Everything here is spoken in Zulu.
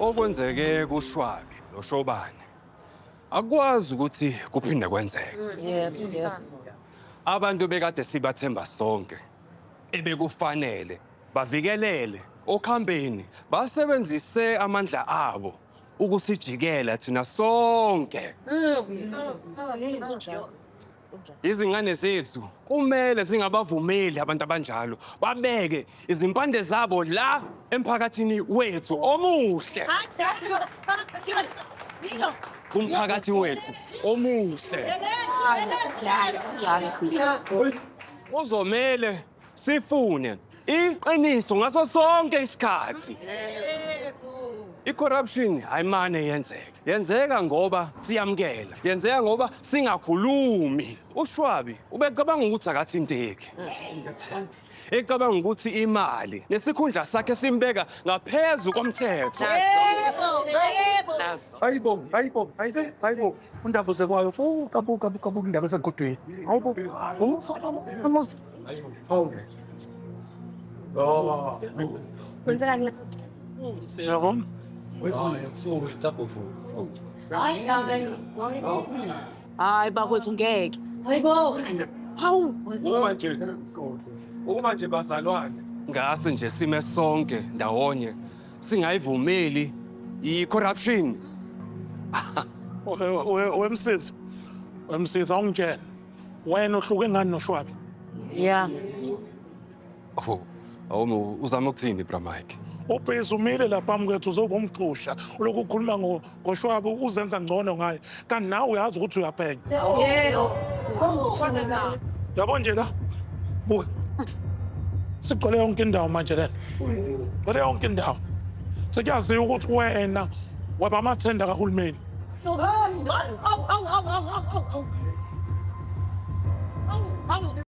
Okwenzeke kuShwabi noShobane akwazi ukuthi kuphinde kwenzeke. Yebo. Abantu bekade sibathemba sonke ebekufanele bavikelele okhambeni basebenzise amandla abo ukusijikela thina sonke. Izingane zethu kumele singabavumeli abantu abanjalo babeke izimpande zabo la emphakathini wethu omuhle. Kumphakathi wethu omuhle. Uzomele sifune iqiniso ngaso sonke isikhathi. I-corruption ayimane yenzeka ngoba siyamkela, yenzeka ngoba singakhulumi. uShwabi ubecabanga ukuthi akathinteki, ecabanga ukuthi imali nesikhundla sakhe simbeka ngaphezu komthetho. Hayibo. Undaba zekwayo kabuka indaba esegodweni. Hayibo. Kwenzakalani? Siyabona. Hayi bakwethu ngeke. Hawu. Uma nje bazalwane ngase nje sime sonke ndawonye singayivumeli i-corruption. Wemsiza ungitshela. Wena uhluke ngani noShwabi? Yeah. Oh, uzama ukuthini bra Mike? Ubhezumile lapha phambi kwethu uzoba umxusha. Lokhu ukhuluma ngoShwabi uzenza ngcono ngaye. Kanti nawe uyazi ukuthi uyaphenya. Yebo. Yabo nje la. Buka. Sigcwele yonke indawo manje lena. Sigcwele yonke indawo. Sekuyaziwa ukuthi wena waba amathenda kahulumeni. Au.